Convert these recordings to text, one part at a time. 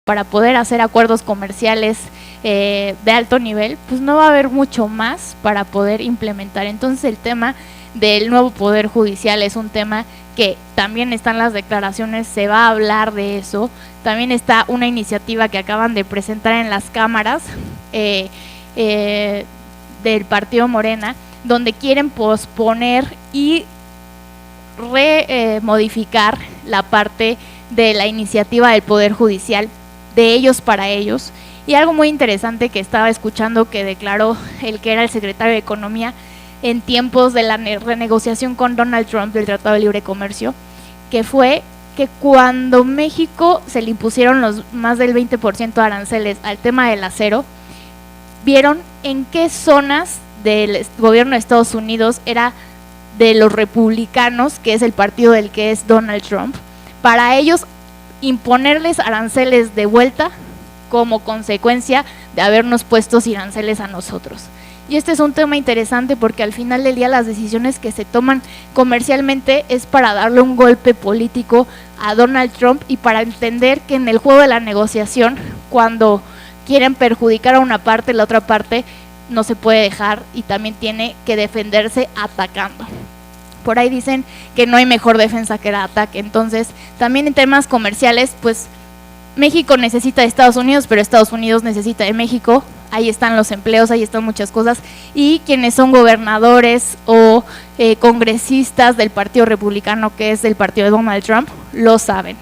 para poder hacer acuerdos comerciales de alto nivel, pues no va a haber mucho más para poder implementar. Entonces el tema del nuevo Poder Judicial es un tema que también están las declaraciones, se va a hablar de eso. También está una iniciativa que acaban de presentar en las cámaras del partido Morena, donde quieren posponer y modificar la parte de la iniciativa del Poder Judicial de ellos para ellos. Y algo muy interesante que estaba escuchando que declaró el que era el secretario de Economía en tiempos de la renegociación con Donald Trump del Tratado de Libre Comercio, que fue que cuando México se le impusieron los más del 20% de aranceles al tema del acero, vieron en qué zonas del gobierno de Estados Unidos era de los republicanos, que es el partido del que es Donald Trump, para ellos imponerles aranceles de vuelta como consecuencia de habernos puesto aranceles a nosotros. Y este es un tema interesante porque al final del día las decisiones que se toman comercialmente es para darle un golpe político a Donald Trump y para entender que en el juego de la negociación, cuando quieren perjudicar a una parte, la otra parte no se puede dejar y también tiene que defenderse atacando. Por ahí dicen que no hay mejor defensa que el ataque. Entonces, también en temas comerciales, pues México necesita de Estados Unidos, pero Estados Unidos necesita de México. Ahí están los empleos, ahí están muchas cosas. Y quienes son gobernadores o congresistas del Partido Republicano, que es del partido de Donald Trump, lo saben.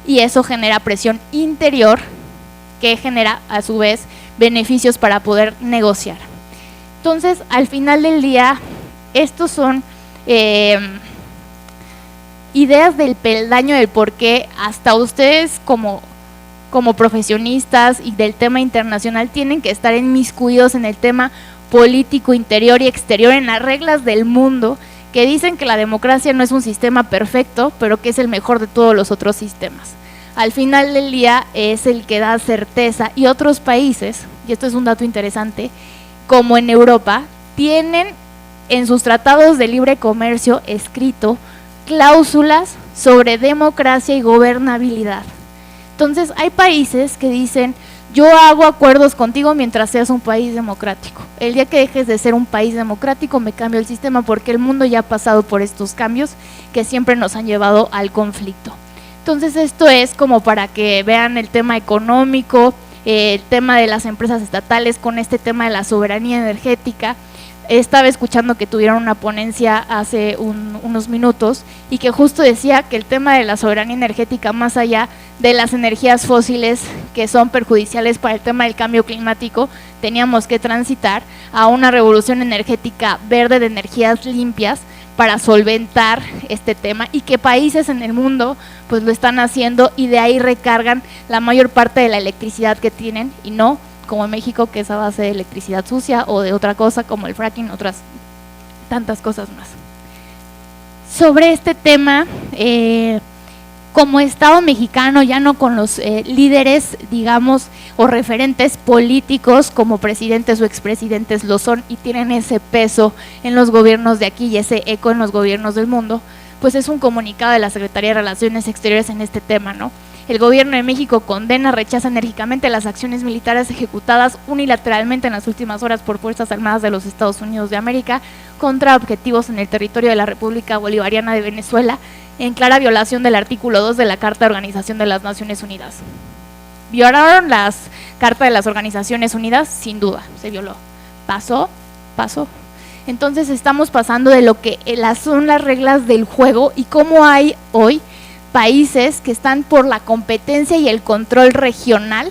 Y eso genera presión interior que genera a su vez beneficios para poder negociar. Entonces, al final del día, estos son ideas del peldaño del por qué hasta ustedes como profesionistas y del tema internacional tienen que estar inmiscuidos en el tema político interior y exterior, en las reglas del mundo, que dicen que la democracia no es un sistema perfecto, pero que es el mejor de todos los otros sistemas. Al final del día es el que da certeza, y otros países, y esto es un dato interesante, como en Europa, tienen en sus tratados de libre comercio escrito cláusulas sobre democracia y gobernabilidad. Entonces hay países que dicen, yo hago acuerdos contigo mientras seas un país democrático. El día que dejes de ser un país democrático me cambio el sistema, porque el mundo ya ha pasado por estos cambios que siempre nos han llevado al conflicto. Entonces esto es como para que vean el tema económico, el tema de las empresas estatales con este tema de la soberanía energética. Estaba escuchando que tuvieron una ponencia hace unos minutos y que justo decía que el tema de la soberanía energética, más allá de las energías fósiles que son perjudiciales para el tema del cambio climático, teníamos que transitar a una revolución energética verde de energías limpias para solventar este tema, y que países en el mundo pues lo están haciendo y de ahí recargan la mayor parte de la electricidad que tienen, y no como en México, que es a base de electricidad sucia o de otra cosa como el fracking, otras tantas cosas más. Sobre este tema, como Estado mexicano, ya no con los líderes, digamos, o referentes políticos como presidentes o expresidentes lo son y tienen ese peso en los gobiernos de aquí y ese eco en los gobiernos del mundo, pues es un comunicado de la Secretaría de Relaciones Exteriores en este tema, ¿no? El gobierno de México condena, rechaza enérgicamente las acciones militares ejecutadas unilateralmente en las últimas horas por Fuerzas Armadas de los Estados Unidos de América contra objetivos en el territorio de la República Bolivariana de Venezuela, en clara violación del artículo 2 de la Carta de Organización de las Naciones Unidas. ¿Violaron las Cartas de las Organizaciones Unidas? Sin duda, se violó. ¿Pasó? Pasó. Entonces estamos pasando de lo que son las reglas del juego y cómo hay hoy países que están por la competencia y el control regional,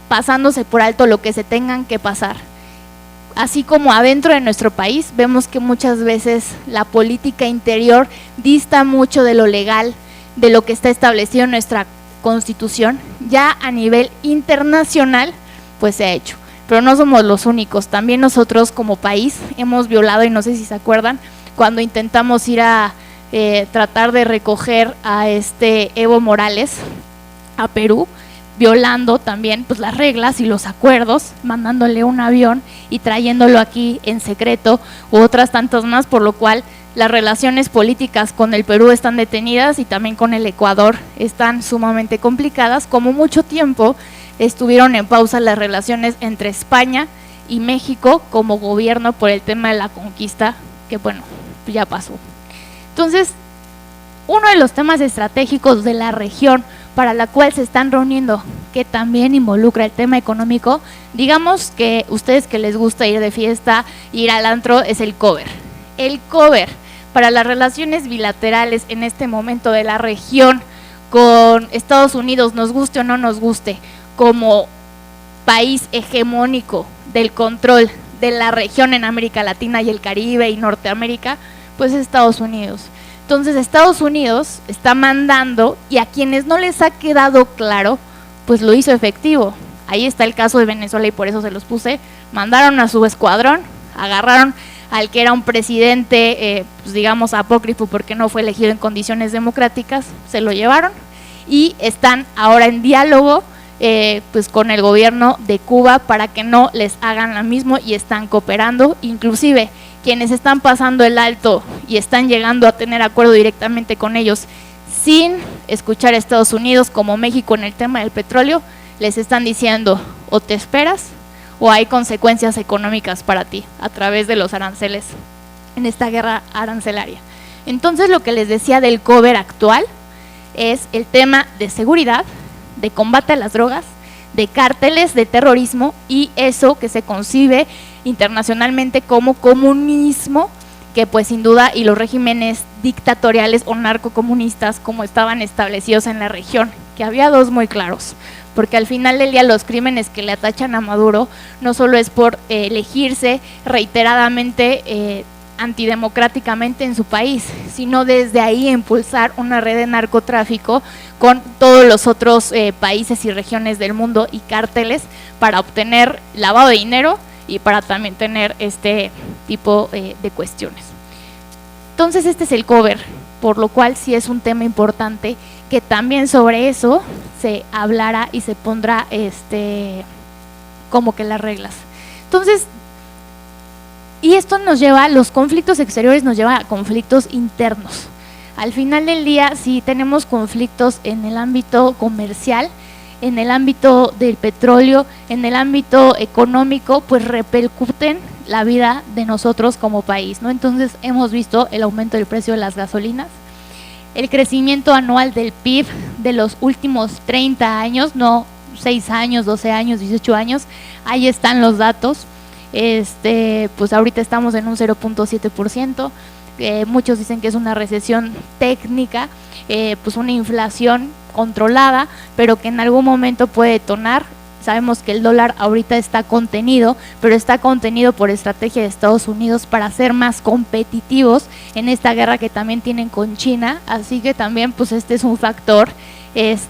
pasándose por alto lo que se tengan que pasar. Así como adentro de nuestro país vemos que muchas veces la política interior dista mucho de lo legal, de lo que está establecido en nuestra Constitución. Ya a nivel internacional pues se ha hecho, pero no somos los únicos. También nosotros como país hemos violado, y no sé si se acuerdan, cuando intentamos ir a tratar de recoger a Evo Morales a Perú, violando también pues las reglas y los acuerdos, mandándole un avión y trayéndolo aquí en secreto, u otras tantas más, por lo cual las relaciones políticas con el Perú están detenidas y también con el Ecuador están sumamente complicadas, como mucho tiempo estuvieron en pausa las relaciones entre España y México como gobierno por el tema de la conquista, que bueno, ya pasó. Entonces, uno de los temas estratégicos de la región para la cual se están reuniendo, que también involucra el tema económico, digamos que ustedes que les gusta ir de fiesta, ir al antro, es el cover. El cover para las relaciones bilaterales en este momento de la región con Estados Unidos, nos guste o no nos guste, como país hegemónico del control de la región en América Latina y el Caribe y Norteamérica, pues Estados Unidos. Entonces Estados Unidos está mandando, y a quienes no les ha quedado claro, pues lo hizo efectivo. Ahí está el caso de Venezuela y por eso se los puse. Mandaron a su escuadrón, agarraron al que era un presidente, pues digamos apócrifo porque no fue elegido en condiciones democráticas, se lo llevaron y están ahora en diálogo pues con el gobierno de Cuba para que no les hagan lo mismo y están cooperando, inclusive quienes están pasando el alto y están llegando a tener acuerdo directamente con ellos sin escuchar a Estados Unidos, como México en el tema del petróleo, les están diciendo o te esperas o hay consecuencias económicas para ti a través de los aranceles en esta guerra arancelaria. Entonces lo que les decía del cover actual es el tema de seguridad, de combate a las drogas, de cárteles de terrorismo y eso que se concibe internacionalmente como comunismo, que pues sin duda y los regímenes dictatoriales o narcocomunistas como estaban establecidos en la región, que había dos muy claros, porque al final del día los crímenes que le atachan a Maduro no solo es por elegirse reiteradamente antidemocráticamente en su país, sino desde ahí impulsar una red de narcotráfico con todos los otros países y regiones del mundo y cárteles para obtener lavado de dinero y para también tener este tipo de cuestiones. Entonces este es el cover, por lo cual sí es un tema importante que también sobre eso se hablará y se pondrá como que las reglas. Entonces, y esto nos lleva, los conflictos exteriores nos llevan a conflictos internos. Al final del día, si tenemos conflictos en el ámbito comercial, en el ámbito del petróleo, en el ámbito económico, pues repercuten la vida de nosotros como país, ¿no? Entonces hemos visto el aumento del precio de las gasolinas, el crecimiento anual del PIB de los últimos 30 años, no 6 años, 12 años, 18 años, ahí están los datos. Pues ahorita estamos en un 0.7%, muchos dicen que es una recesión técnica, pues una inflación controlada, pero que en algún momento puede detonar. Sabemos que el dólar ahorita está contenido, pero está contenido por estrategia de Estados Unidos para ser más competitivos en esta guerra que también tienen con China, así que también pues este es un factor, es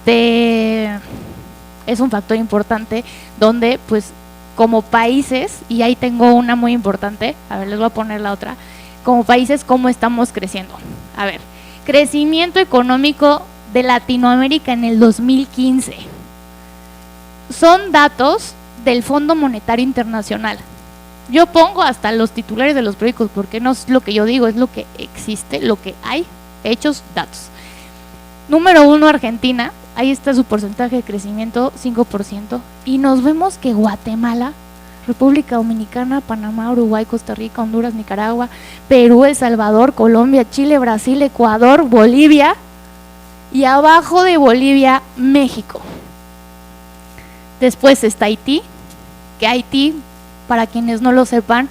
un factor importante donde pues como países, y ahí tengo una muy importante, a ver, les voy a poner la otra, como países, ¿cómo estamos creciendo? A ver, crecimiento económico de Latinoamérica en el 2015. Son datos del Fondo Monetario Internacional. Yo pongo hasta los titulares de los periódicos porque no es lo que yo digo, es lo que existe, lo que hay, hechos, datos. Número 1, Argentina. Ahí está su porcentaje de crecimiento, 5%, y nos vemos que Guatemala, República Dominicana, Panamá, Uruguay, Costa Rica, Honduras, Nicaragua, Perú, El Salvador, Colombia, Chile, Brasil, Ecuador, Bolivia, y abajo de Bolivia, México. Después está Haití, que Haití, para quienes no lo sepan,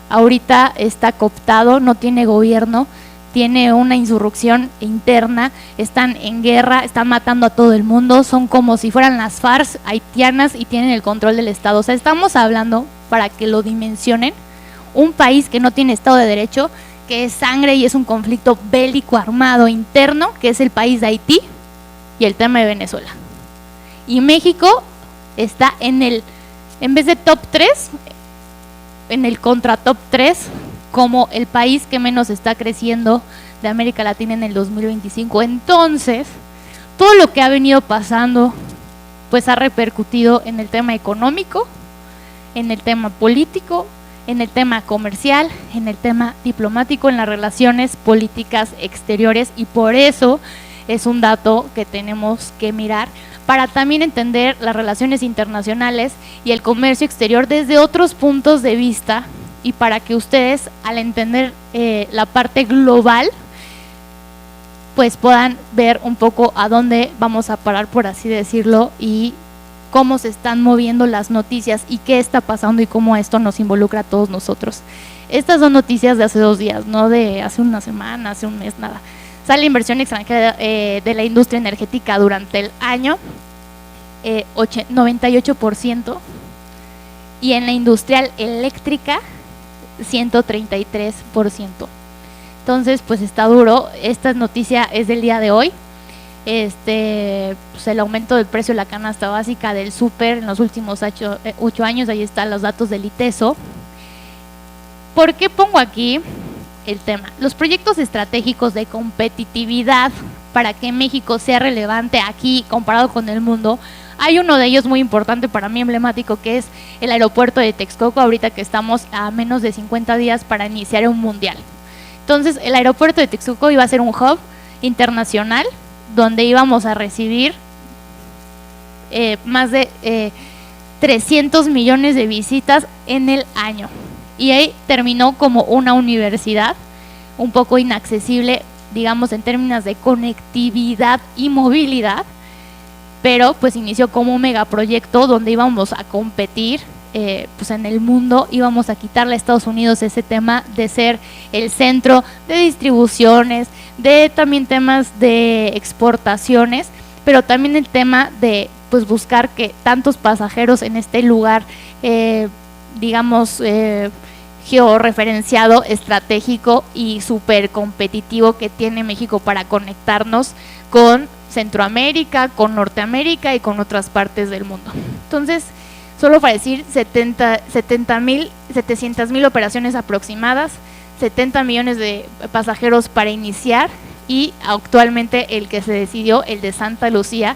ahorita está cooptado, no tiene gobierno, tiene una insurrección interna, están en guerra, están matando a todo el mundo, son como si fueran las FARC haitianas y tienen el control del Estado. O sea, estamos hablando, para que lo dimensionen, un país que no tiene Estado de Derecho, que es sangre y es un conflicto bélico armado interno, que es el país de Haití y el tema de Venezuela. Y México está en vez de top 3, en el contra top 3, como el país que menos está creciendo de América Latina en el 2025. Entonces, todo lo que ha venido pasando, pues ha repercutido en el tema económico, en el tema político, en el tema comercial, en el tema diplomático, en las relaciones políticas exteriores, y por eso es un dato que tenemos que mirar para también entender las relaciones internacionales y el comercio exterior desde otros puntos de vista, y para que ustedes, al entender la parte global, pues puedan ver un poco a dónde vamos a parar, por así decirlo, y cómo se están moviendo las noticias y qué está pasando y cómo esto nos involucra a todos nosotros. Estas son noticias de hace 2 días, no de hace una semana, hace un mes, nada. Sale inversión extranjera de la industria energética durante el año, 98%, y en la industrial eléctrica, 133%. Entonces, pues está duro. Esta noticia es del día de hoy. Pues el aumento del precio de la canasta básica del súper en los últimos 8 años, ahí están los datos del ITESO. ¿Por qué pongo aquí el tema? Los proyectos estratégicos de competitividad para que México sea relevante aquí comparado con el mundo. Hay uno de ellos muy importante, para mí emblemático, que es el aeropuerto de Texcoco, ahorita que estamos a menos de 50 días para iniciar un mundial. Entonces, el aeropuerto de Texcoco iba a ser un hub internacional donde íbamos a recibir más de 300 millones de visitas en el año. Y ahí terminó como una universidad, un poco inaccesible, digamos, en términos de conectividad y movilidad, pero pues inició como un megaproyecto donde íbamos a competir pues en el mundo, íbamos a quitarle a Estados Unidos ese tema de ser el centro de distribuciones, de también temas de exportaciones, pero también el tema de pues buscar que tantos pasajeros en este lugar, digamos, georreferenciado, estratégico y súper competitivo que tiene México para conectarnos con Centroamérica, con Norteamérica y con otras partes del mundo. Entonces, solo para decir, 700,000 operaciones aproximadas, 70 millones de pasajeros para iniciar, y actualmente el que se decidió, el de Santa Lucía,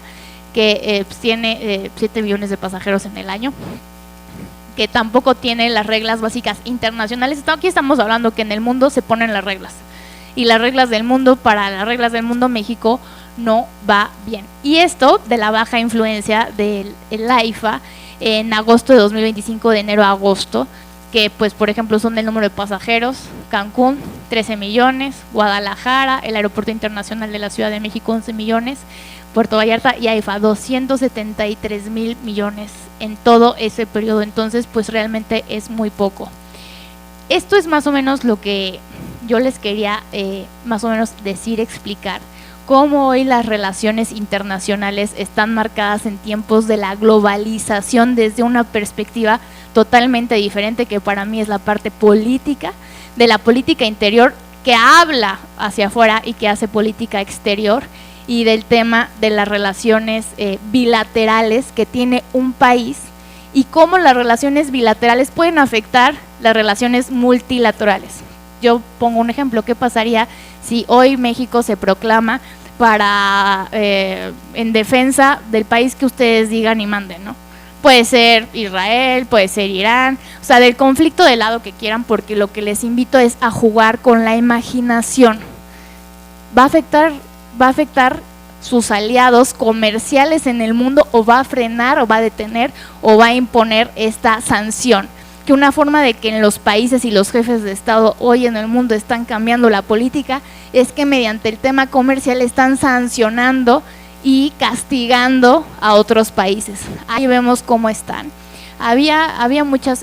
que pues tiene 7 millones de pasajeros en el año, que tampoco tiene las reglas básicas internacionales. Aquí estamos hablando que en el mundo se ponen las reglas, y las reglas del mundo, para las reglas del mundo, México no va bien. Y esto de la baja influencia del AIFA en agosto de 2025, de enero a agosto, que pues por ejemplo son el número de pasajeros: Cancún 13 millones, Guadalajara, el aeropuerto internacional de la Ciudad de México 11 millones, Puerto Vallarta y AIFA 273,000 millones en todo ese periodo. Entonces pues realmente es muy poco. Esto es más o menos lo que yo les quería más o menos decir, explicar cómo hoy las relaciones internacionales están marcadas en tiempos de la globalización desde una perspectiva totalmente diferente, que para mí es la parte política, de la política interior, que habla hacia afuera y que hace política exterior, y del tema de las relaciones bilaterales que tiene un país, y cómo las relaciones bilaterales pueden afectar las relaciones multilaterales. Yo pongo un ejemplo: ¿qué pasaría si hoy México se proclama para en defensa del país que ustedes digan y manden, ¿no? Puede ser Israel, puede ser Irán, o sea, del conflicto del lado que quieran, porque lo que les invito es a jugar con la imaginación. ¿Va a afectar sus aliados comerciales en el mundo, o va a frenar, o va a detener, o va a imponer esta sanción? Que una forma de que en los países y los jefes de Estado hoy en el mundo están cambiando la política es que mediante el tema comercial están sancionando y castigando a otros países. Ahí vemos cómo están. Hay muchas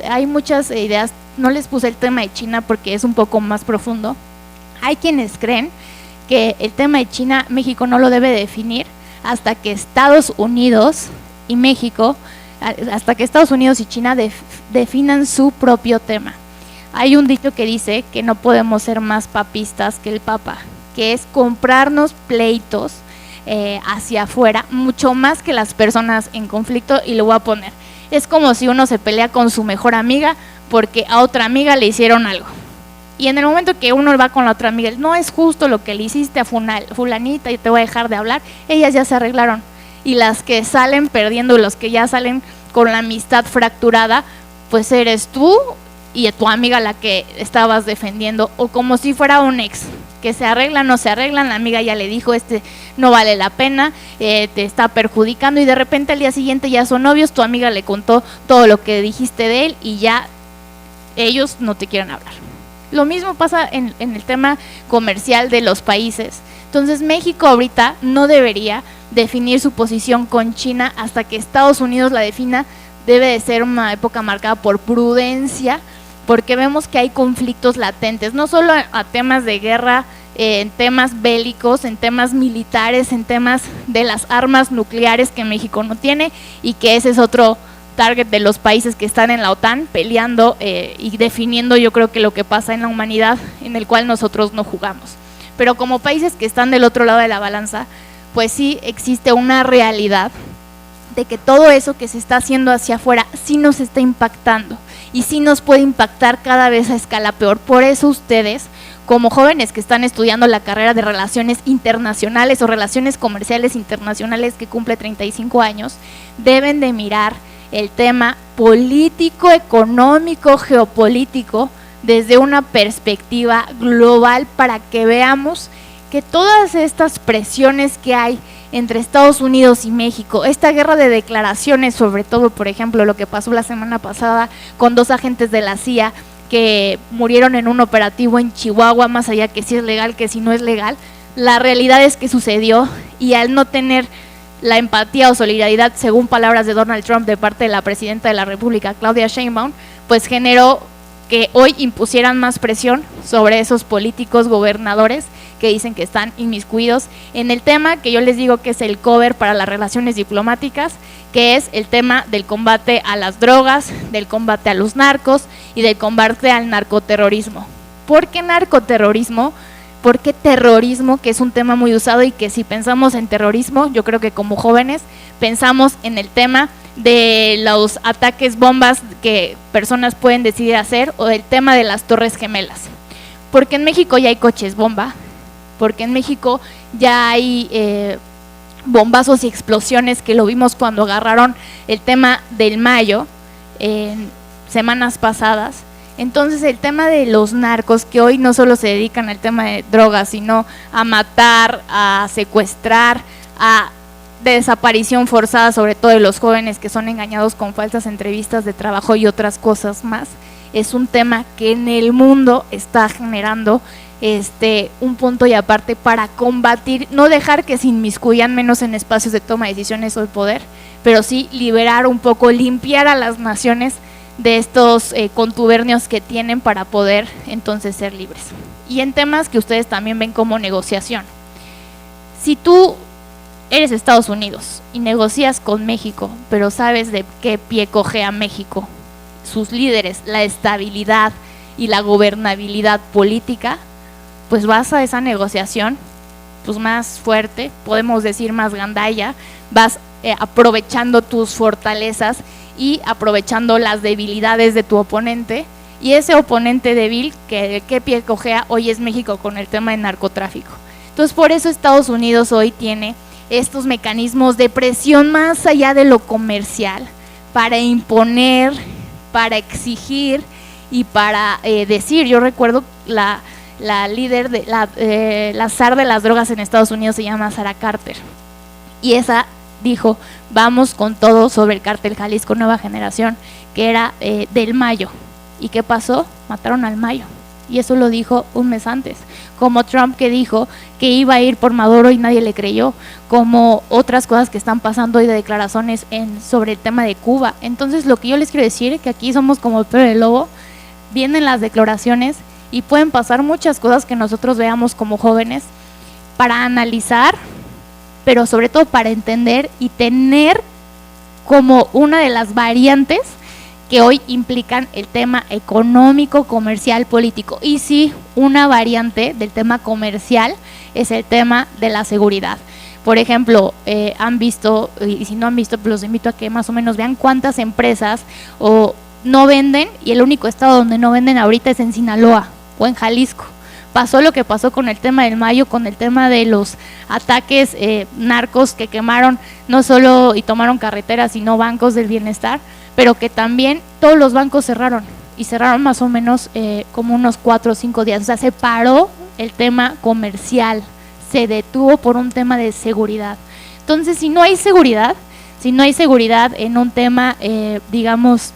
ideas. No les puse el tema de China porque es un poco más profundo. Hay quienes creen que el tema de China, México no lo debe definir hasta que Estados Unidos y México, hasta que Estados Unidos y China definan su propio tema. Hay un dicho que dice que no podemos ser más papistas que el Papa, que es comprarnos pleitos hacia afuera, mucho más que las personas en conflicto. Y lo voy a poner: es como si uno se pelea con su mejor amiga porque a otra amiga le hicieron algo, y en el momento que uno va con la otra amiga, no es justo lo que le hiciste a fulanita y te voy a dejar de hablar, ellas ya se arreglaron. Y las que salen perdiendo, los que ya salen con la amistad fracturada, pues eres tú y a tu amiga la que estabas defendiendo, o como si fuera un ex, que se arreglan, no se arreglan, la amiga ya le dijo, no vale la pena, te está perjudicando, y de repente al día siguiente ya son novios, tu amiga le contó todo lo que dijiste de él y ya ellos no te quieren hablar. Lo mismo pasa en el tema comercial de los países. Entonces México ahorita no debería definir su posición con China hasta que Estados Unidos la defina. Debe de ser una época marcada por prudencia, porque vemos que hay conflictos latentes, no solo a temas de guerra, en temas bélicos, en temas militares, en temas de las armas nucleares que México no tiene, y que ese es otro target de los países que están en la OTAN peleando y definiendo, yo creo que lo que pasa en la humanidad, en el cual nosotros no jugamos. Pero como países que están del otro lado de la balanza, pues sí existe una realidad de que todo eso que se está haciendo hacia afuera sí nos está impactando, y sí nos puede impactar cada vez a escala peor. Por eso ustedes, como jóvenes que están estudiando la carrera de Relaciones Internacionales o Relaciones Comerciales Internacionales, que cumple 35 años, deben de mirar el tema político, económico, geopolítico desde una perspectiva global, para que veamos que todas estas presiones que hay entre Estados Unidos y México, esta guerra de declaraciones, sobre todo, por ejemplo, lo que pasó la semana pasada con 2 agentes de la CIA que murieron en un operativo en Chihuahua, más allá que si es legal, que si no es legal, la realidad es que sucedió, y al no tener la empatía o solidaridad, según palabras de Donald Trump, de parte de la presidenta de la República, Claudia Sheinbaum, pues generó que hoy impusieran más presión sobre esos políticos gobernadores que dicen que están inmiscuidos en el tema que yo les digo que es el cover para las relaciones diplomáticas, que es el tema del combate a las drogas, del combate a los narcos y del combate al narcoterrorismo. ¿Por qué narcoterrorismo? ¿Por qué terrorismo? Que es un tema muy usado, y que si pensamos en terrorismo, yo creo que como jóvenes pensamos en el tema de los ataques bombas que personas pueden decidir hacer, o el tema de las Torres Gemelas. Porque en México ya hay coches bomba, porque en México ya hay bombazos y explosiones, que lo vimos cuando agarraron el tema del Mayo en semanas pasadas. Entonces el tema de los narcos, que hoy no solo se dedican al tema de drogas, sino a matar, a secuestrar, a desaparición forzada, sobre todo de los jóvenes que son engañados con falsas entrevistas de trabajo y otras cosas más, es un tema que en el mundo está generando un punto y aparte para combatir, no dejar que se inmiscuyan menos en espacios de toma de decisiones o de poder, pero sí liberar un poco, limpiar a las naciones de estos contubernios que tienen para poder entonces ser libres. Y en temas que ustedes también ven como negociación, si tú eres Estados Unidos y negocias con México, pero sabes de qué pie cojea México, sus líderes, la estabilidad y la gobernabilidad política, pues vas a esa negociación pues más fuerte, podemos decir más gandalla, vas aprovechando tus fortalezas y aprovechando las debilidades de tu oponente, y ese oponente débil que qué pie cojea hoy es México con el tema de narcotráfico. Entonces por eso Estados Unidos hoy tiene estos mecanismos de presión más allá de lo comercial, para imponer, para exigir y para decir. Yo recuerdo la líder de la zar de las drogas en Estados Unidos se llama Sara Carter, y esa dijo vamos con todo sobre el cártel Jalisco Nueva Generación, que era del Mayo. ¿Y qué pasó? Mataron al Mayo, y eso lo dijo un mes antes, como Trump, que dijo que iba a ir por Maduro y nadie le creyó, como otras cosas que están pasando hoy de declaraciones sobre el tema de Cuba. Entonces lo que yo les quiero decir es que aquí somos como el perro del lobo, vienen las declaraciones y pueden pasar muchas cosas que nosotros veamos como jóvenes para analizar, pero sobre todo para entender y tener como una de las variantes que hoy implican el tema económico, comercial, político. Y sí, una variante del tema comercial es el tema de la seguridad. Por ejemplo, han visto, y si no han visto, pues los invito a que más o menos vean cuántas empresas no venden, y el único estado donde no venden ahorita es en Sinaloa o en Jalisco. Pasó lo que pasó con el tema del Mayo, con el tema de los ataques narcos que quemaron no solo y tomaron carreteras, sino bancos del bienestar, pero que también todos los bancos cerraron. y cerraron más o menos como unos 4 o 5 días. O sea, se paró el tema comercial, se detuvo por un tema de seguridad. Entonces, si no hay seguridad en un tema, digamos,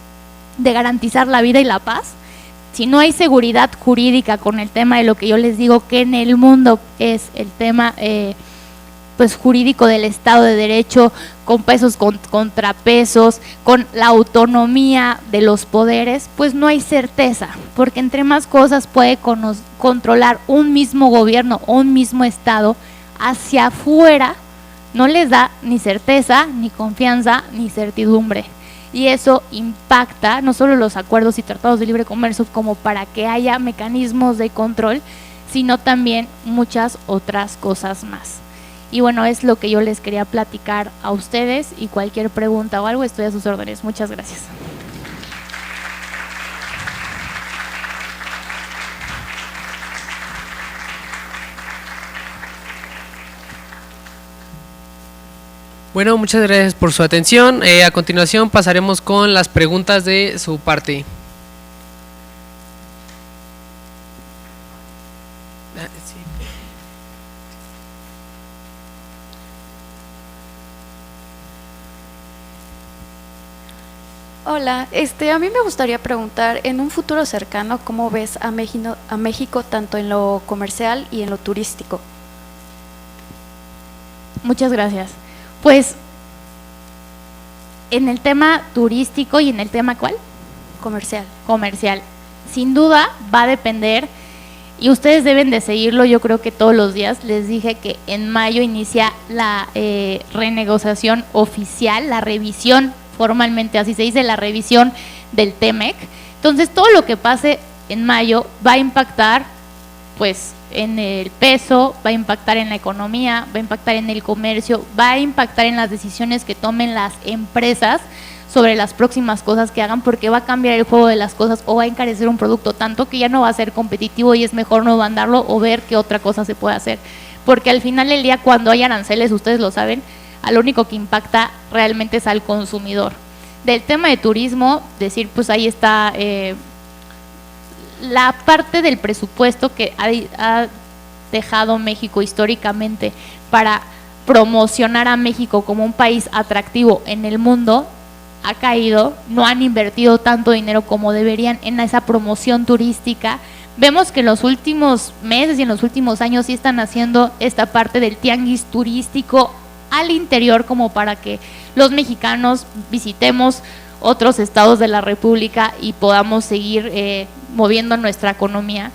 de garantizar la vida y la paz, si no hay seguridad jurídica con el tema de lo que yo les digo que en el mundo es el tema pues jurídico del Estado de Derecho, con pesos, contrapesos, con la autonomía de los poderes, pues no hay certeza, porque entre más cosas puede controlar un mismo gobierno o un mismo Estado, hacia afuera no les da ni certeza, ni confianza, ni certidumbre. Y eso impacta no solo los acuerdos y tratados de libre comercio como para que haya mecanismos de control, sino también muchas otras cosas más. Y bueno, es lo que yo les quería platicar a ustedes, y cualquier pregunta o algo estoy a sus órdenes. Muchas gracias. Bueno, muchas gracias por su atención. A continuación pasaremos con las preguntas de su parte. Hola, a mí me gustaría preguntar, en un futuro cercano, ¿cómo ves a México tanto en lo comercial y en lo turístico? Muchas gracias. Pues, en el tema turístico y en el tema ¿cuál? Comercial. Comercial. Sin duda va a depender, y ustedes deben de seguirlo, yo creo que todos los días. Les dije que en mayo inicia la renegociación oficial, la revisión, formalmente así se dice, la revisión del TEMEC. Entonces, todo lo que pase en mayo va a impactar, pues, en el peso, va a impactar en la economía, va a impactar en el comercio, va a impactar en las decisiones que tomen las empresas sobre las próximas cosas que hagan, porque va a cambiar el juego de las cosas o va a encarecer un producto tanto que ya no va a ser competitivo y es mejor no mandarlo o ver qué otra cosa se puede hacer. Porque al final del día, cuando hay aranceles, ustedes lo saben, a lo único que impacta realmente es al consumidor. Del tema de turismo, decir, pues ahí está la parte del presupuesto que ha dejado México históricamente para promocionar a México como un país atractivo en el mundo, ha caído. No han invertido tanto dinero como deberían en esa promoción turística. Vemos que en los últimos meses y en los últimos años sí están haciendo esta parte del tianguis turístico al interior, como para que los mexicanos visitemos otros estados de la República y podamos seguir moviendo nuestra economía.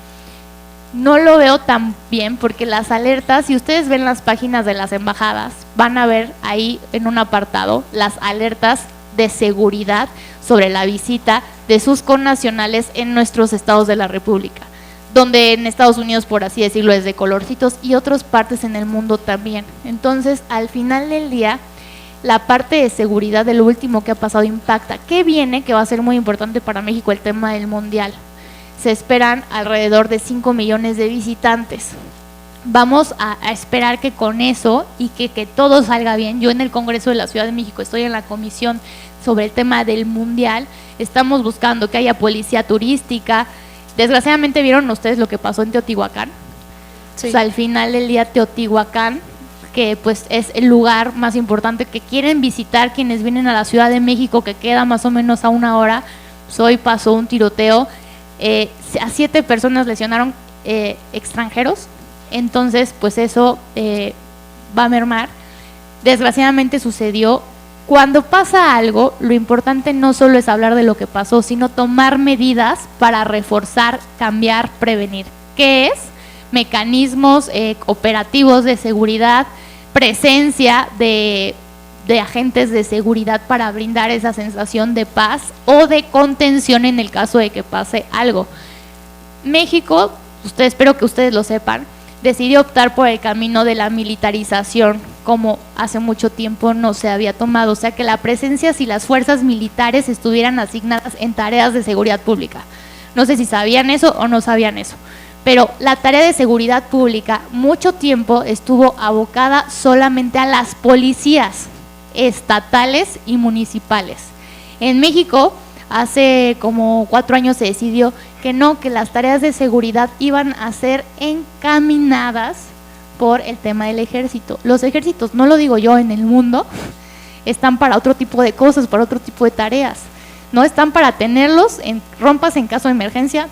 No lo veo tan bien, porque las alertas, si ustedes ven las páginas de las embajadas, van a ver ahí en un apartado las alertas de seguridad sobre la visita de sus connacionales en nuestros estados de la República, donde en Estados Unidos, por así decirlo, es de colorcitos, y otras partes en el mundo también. Entonces, al final del día, la parte de seguridad de lo último que ha pasado impacta. ¿Qué viene? Que va a ser muy importante para México, el tema del mundial. Se esperan alrededor de 5 millones de visitantes. Vamos a esperar que con eso y que todo salga bien. Yo en el Congreso de la Ciudad de México estoy en la comisión sobre el tema del mundial. Estamos buscando que haya policía turística. Desgraciadamente, ¿vieron ustedes lo que pasó en Teotihuacán? Sí. O sea, al final del día, Teotihuacán, que pues es el lugar más importante que quieren visitar quienes vienen a la Ciudad de México, que queda más o menos a 1 hora, pues hoy pasó un tiroteo, a 7 personas lesionaron, extranjeros. Entonces, pues eso va a mermar. Desgraciadamente sucedió. Cuando pasa algo, lo importante no solo es hablar de lo que pasó, sino tomar medidas para reforzar, cambiar, prevenir. ¿Qué es? Mecanismos operativos de seguridad, presencia de agentes de seguridad para brindar esa sensación de paz o de contención en el caso de que pase algo. México, espero que ustedes lo sepan, decidió optar por el camino de la militarización, como hace mucho tiempo no se había tomado. O sea, que la presencia, si las fuerzas militares estuvieran asignadas en tareas de seguridad pública. No sé si sabían eso o no sabían eso, pero la tarea de seguridad pública mucho tiempo estuvo abocada solamente a las policías estatales y municipales. En México hace como 4 años se decidió que no, que las tareas de seguridad iban a ser encaminadas por el tema del ejército. Los ejércitos, no lo digo yo, en el mundo, están para otro tipo de cosas, para otro tipo de tareas. No están para tenerlos en rompas en caso de emergencia,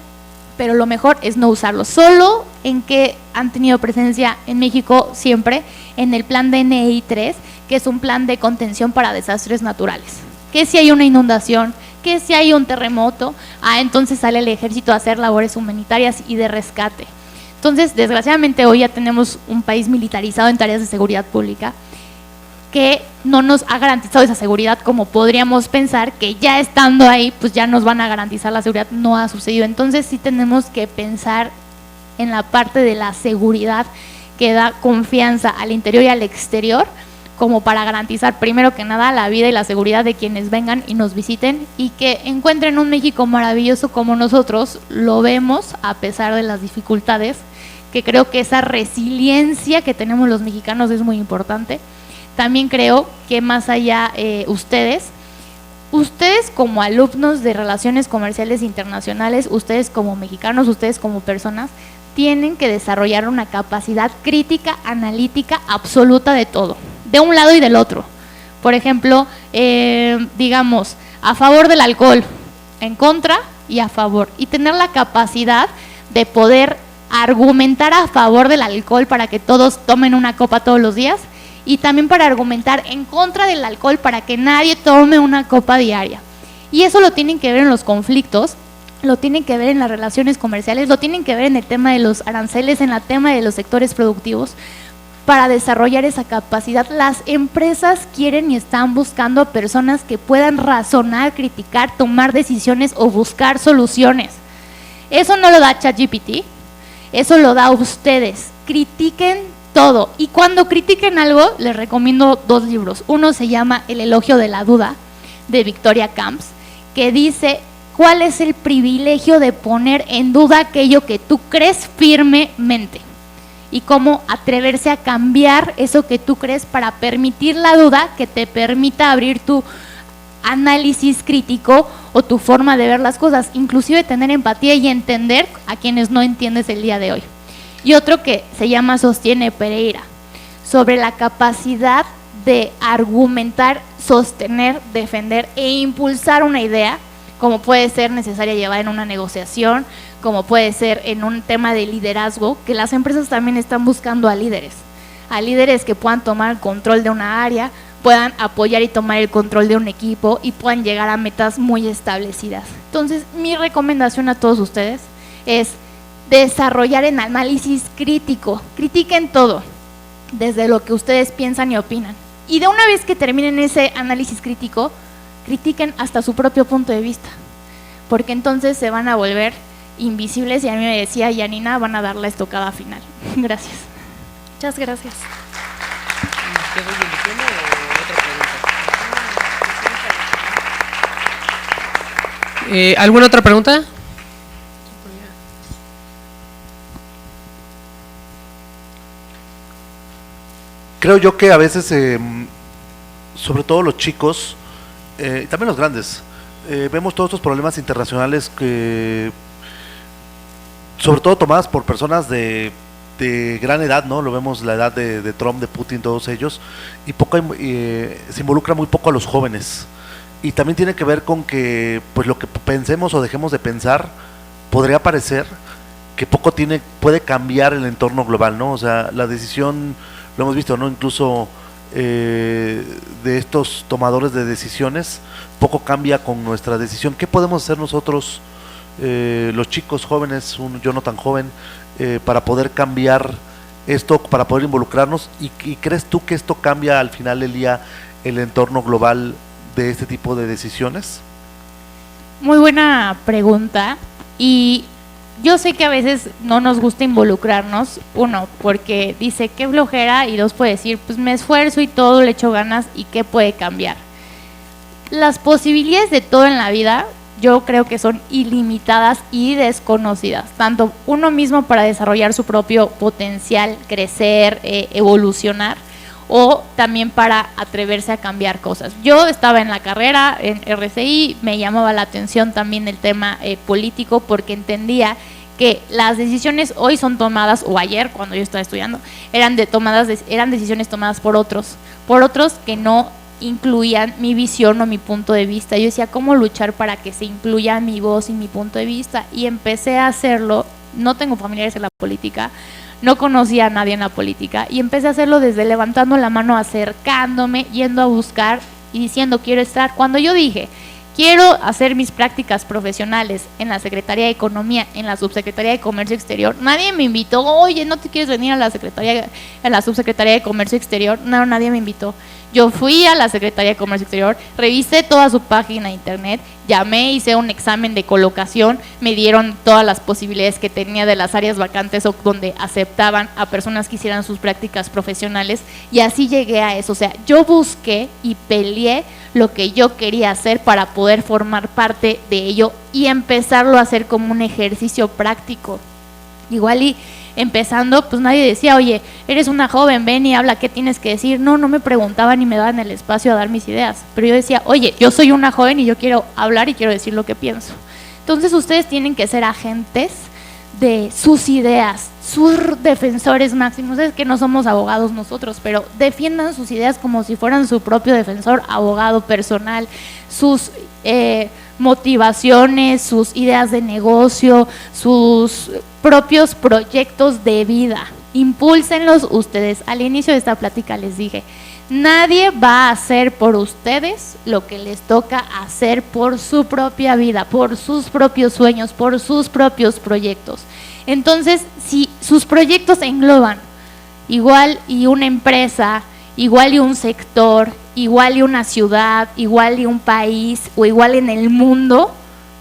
pero lo mejor es no usarlos. Solo en que han tenido presencia en México siempre en el plan DNI 3, que es un plan de contención para desastres naturales. Que si hay una inundación, que si hay un terremoto, entonces sale el ejército a hacer labores humanitarias y de rescate. Entonces, desgraciadamente hoy ya tenemos un país militarizado en tareas de seguridad pública que no nos ha garantizado esa seguridad como podríamos pensar, que ya estando ahí pues ya nos van a garantizar la seguridad. No ha sucedido. Entonces sí tenemos que pensar en la parte de la seguridad que da confianza al interior y al exterior, como para garantizar primero que nada la vida y la seguridad de quienes vengan y nos visiten, y que encuentren un México maravilloso como nosotros lo vemos a pesar de las dificultades, que creo que esa resiliencia que tenemos los mexicanos es muy importante. También creo que más allá ustedes como alumnos de Relaciones Comerciales Internacionales, ustedes como mexicanos, ustedes como personas, tienen que desarrollar una capacidad crítica, analítica, absoluta de todo, de un lado y del otro. Por ejemplo, digamos, a favor del alcohol, en contra y a favor. Y tener la capacidad de poder argumentar a favor del alcohol para que todos tomen una copa todos los días, y también para argumentar en contra del alcohol para que nadie tome una copa diaria. Y eso lo tienen que ver en los conflictos, lo tienen que ver en las relaciones comerciales, lo tienen que ver en el tema de los aranceles, en el tema de los sectores productivos. Para desarrollar esa capacidad, las empresas quieren y están buscando personas que puedan razonar, criticar, tomar decisiones o buscar soluciones. Eso no lo da ChatGPT, eso lo da ustedes. Critiquen todo, y cuando critiquen algo les recomiendo 2 libros. Uno se llama El elogio de la duda, de Victoria Camps, que dice cuál es el privilegio de poner en duda aquello que tú crees firmemente y cómo atreverse a cambiar eso que tú crees para permitir la duda que te permita abrir tu análisis crítico o tu forma de ver las cosas, inclusive tener empatía y entender a quienes no entiendes el día de hoy. Y otro que se llama Sostiene Pereira, sobre la capacidad de argumentar, sostener, defender e impulsar una idea, como puede ser necesaria llevar en una negociación, como puede ser en un tema de liderazgo, que las empresas también están buscando a líderes que puedan tomar el control de una área, puedan apoyar y tomar el control de un equipo y puedan llegar a metas muy establecidas. Entonces, mi recomendación a todos ustedes es desarrollar en análisis crítico. Critiquen todo, desde lo que ustedes piensan y opinan. Y de una vez que terminen ese análisis crítico, critiquen hasta su propio punto de vista, porque entonces se van a volver invisibles y a mí me decía Yanina, van a dar la estocada final. Gracias. Muchas gracias. ¿Te doy el diploma o otra pregunta? ¿Alguna otra pregunta? Creo yo que a veces, sobre todo los chicos, también los grandes, vemos todos estos problemas internacionales que, sobre todo tomadas por personas de gran edad, ¿no? Lo vemos la edad de Trump, de Putin, todos ellos, y se involucra muy poco a los jóvenes. Y también tiene que ver con que pues lo que pensemos o dejemos de pensar podría parecer que poco puede cambiar el entorno global, ¿no? O sea, la decisión, lo hemos visto, ¿no? Incluso de estos tomadores de decisiones, poco cambia con nuestra decisión. ¿Qué podemos hacer nosotros, los chicos jóvenes, yo no tan joven, para poder cambiar esto, para poder involucrarnos? ¿Y crees tú que esto cambia al final del día el entorno global de este tipo de decisiones? Muy buena pregunta, y yo sé que a veces no nos gusta involucrarnos, uno, porque dice qué flojera, y dos, puede decir, pues me esfuerzo y todo, le echo ganas, y qué puede cambiar. Las posibilidades de todo en la vida, yo creo que son ilimitadas y desconocidas, tanto uno mismo para desarrollar su propio potencial, crecer, evolucionar, o también para atreverse a cambiar cosas. Yo estaba en la carrera en RCI, me llamaba la atención también el tema político, porque entendía que las decisiones hoy son tomadas, o ayer cuando yo estaba estudiando, eran decisiones tomadas por otros que no incluían mi visión o mi punto de vista. Yo decía, ¿cómo luchar para que se incluya mi voz y mi punto de vista? Y empecé a hacerlo. No tengo familiares en la política, no conocía a nadie en la política, y empecé a hacerlo desde levantando la mano, acercándome, yendo a buscar y diciendo quiero estar. Cuando yo dije quiero hacer mis prácticas profesionales en la Secretaría de Economía, en la Subsecretaría de Comercio Exterior, nadie me invitó. Oye, ¿no te quieres venir a la Subsecretaría de Comercio Exterior? No, nadie me invitó. Yo fui a la Secretaría de Comercio Exterior, revisé toda su página de internet, llamé, hice un examen de colocación, me dieron todas las posibilidades que tenía de las áreas vacantes o donde aceptaban a personas que hicieran sus prácticas profesionales, y así llegué a eso. O sea, yo busqué y peleé lo que yo quería hacer para poder formar parte de ello y empezarlo a hacer como un ejercicio práctico. Igual y empezando, pues nadie decía, oye, eres una joven, ven y habla, ¿qué tienes que decir? No me preguntaban ni me daban el espacio a dar mis ideas, pero yo decía, oye, yo soy una joven y yo quiero hablar y quiero decir lo que pienso. Entonces ustedes tienen que ser agentes de sus ideas, sus defensores máximos. Es que no somos abogados nosotros, pero defiendan sus ideas como si fueran su propio defensor, abogado personal, sus motivaciones, sus ideas de negocio, sus propios proyectos de vida. Impúlsenlos ustedes. Al inicio de esta plática les dije, nadie va a hacer por ustedes lo que les toca hacer por su propia vida, por sus propios sueños, por sus propios proyectos. Entonces, si sus proyectos engloban igual y una empresa, igual y un sector, igual y una ciudad, igual y un país o igual en el mundo,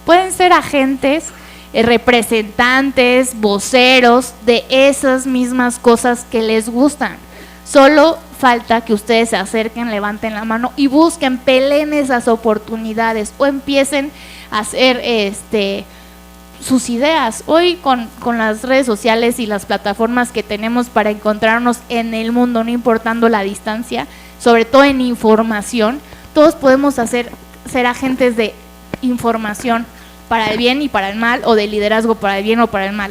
pueden ser agentes, representantes, voceros de esas mismas cosas que les gustan. Solo falta que ustedes se acerquen, levanten la mano y busquen, peleen esas oportunidades o empiecen a hacer sus ideas. Hoy con las redes sociales y las plataformas que tenemos para encontrarnos en el mundo, no importando la distancia, sobre todo en información, todos podemos ser agentes de información para el bien y para el mal, o de liderazgo para el bien o para el mal.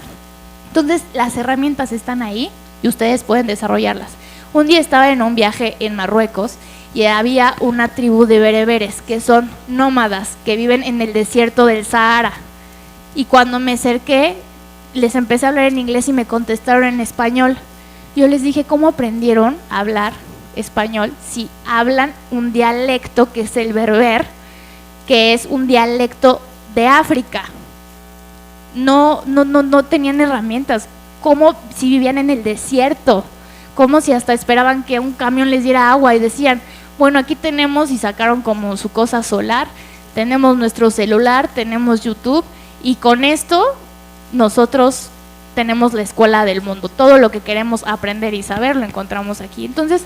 Entonces las herramientas están ahí y ustedes pueden desarrollarlas. Un día estaba en un viaje en Marruecos y había una tribu de bereberes que son nómadas, que viven en el desierto del Sahara. Y cuando me acerqué, les empecé a hablar en inglés y me contestaron en español. Yo les dije, ¿cómo aprendieron a hablar español si hablan un dialecto que es el berber, que es un dialecto de África? No tenían herramientas, como si vivían en el desierto, como si hasta esperaban que un camión les diera agua y decían, bueno, aquí tenemos, y sacaron como su cosa solar, tenemos nuestro celular, tenemos YouTube, y con esto nosotros tenemos la escuela del mundo. Todo lo que queremos aprender y saber lo encontramos aquí. Entonces,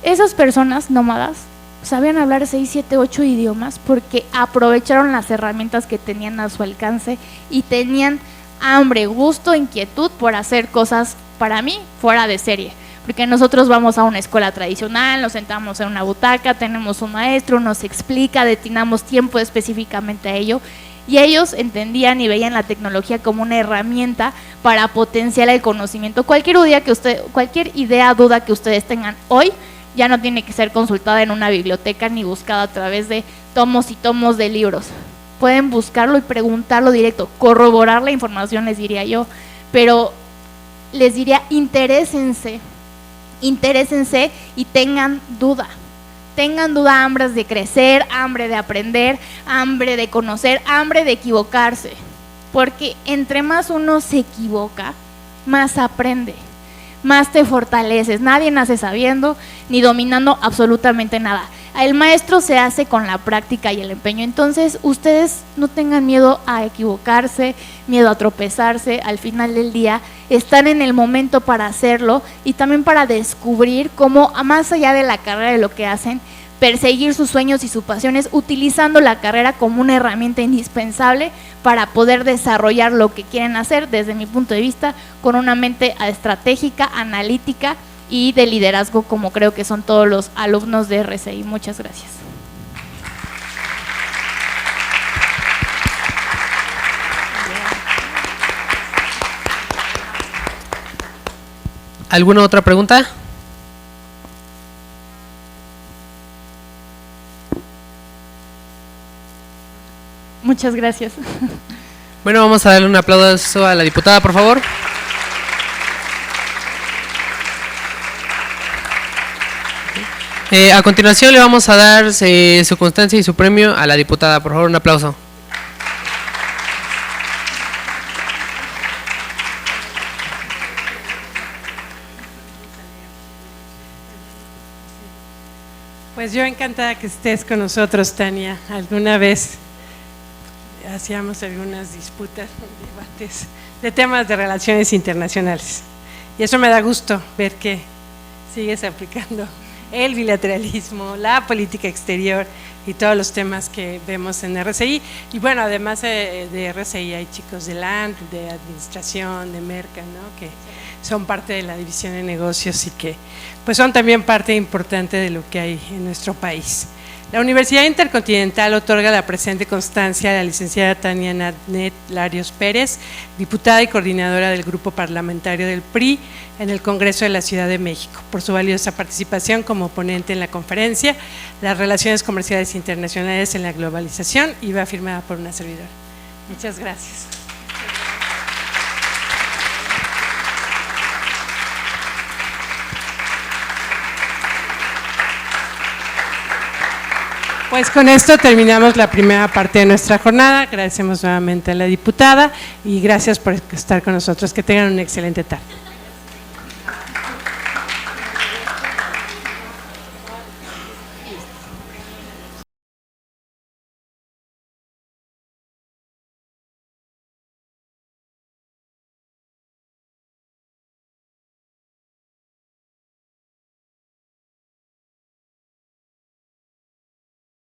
esas personas nómadas sabían hablar 6, 7, 8 idiomas porque aprovecharon las herramientas que tenían a su alcance y tenían hambre, gusto, inquietud por hacer cosas, para mí, fuera de serie. Porque nosotros vamos a una escuela tradicional, nos sentamos en una butaca, tenemos un maestro, nos explica, destinamos tiempo específicamente a ello, y ellos entendían y veían la tecnología como una herramienta para potenciar el conocimiento. Cualquier idea, duda que ustedes tengan hoy, ya no tiene que ser consultada en una biblioteca ni buscada a través de tomos y tomos de libros. Pueden buscarlo y preguntarlo directo, corroborar la información, les diría yo, pero les diría, interésense y tengan duda, hambre de crecer, hambre de aprender, hambre de conocer, hambre de equivocarse, porque entre más uno se equivoca, más aprende, más te fortaleces. Nadie nace sabiendo ni dominando absolutamente nada. El maestro se hace con la práctica y el empeño. Entonces ustedes no tengan miedo a equivocarse, miedo a tropezarse. Al final del día están en el momento para hacerlo y también para descubrir cómo, más allá de la carrera, de lo que hacen, perseguir sus sueños y sus pasiones, utilizando la carrera como una herramienta indispensable para poder desarrollar lo que quieren hacer, desde mi punto de vista, con una mente estratégica, analítica y de liderazgo, como creo que son todos los alumnos de RCI. Muchas gracias. ¿Alguna otra pregunta? Muchas gracias. Bueno, vamos a darle un aplauso a la diputada, por favor. A continuación le vamos a dar su constancia y su premio a la diputada. Por favor, un aplauso. Pues yo encantada que estés con nosotros, Tania. Alguna vez hacíamos algunas disputas, debates de temas de relaciones internacionales. Y eso me da gusto ver que sigues aplicando el bilateralismo, la política exterior y todos los temas que vemos en RCI. Y bueno, además de RCI hay chicos de LAND, de administración, de Merca, ¿no? Que son parte de la división de negocios y que pues son también parte importante de lo que hay en nuestro país. La Universidad Intercontinental otorga la presente constancia a la licenciada Tania Natnet Larios Pérez, diputada y coordinadora del Grupo Parlamentario del PRI en el Congreso de la Ciudad de México, por su valiosa participación como ponente en la conferencia Las Relaciones Comerciales Internacionales en la Globalización, y va firmada por una servidora. Muchas gracias. Pues con esto terminamos la primera parte de nuestra jornada. Agradecemos nuevamente a la diputada y gracias por estar con nosotros. Que tengan una excelente tarde.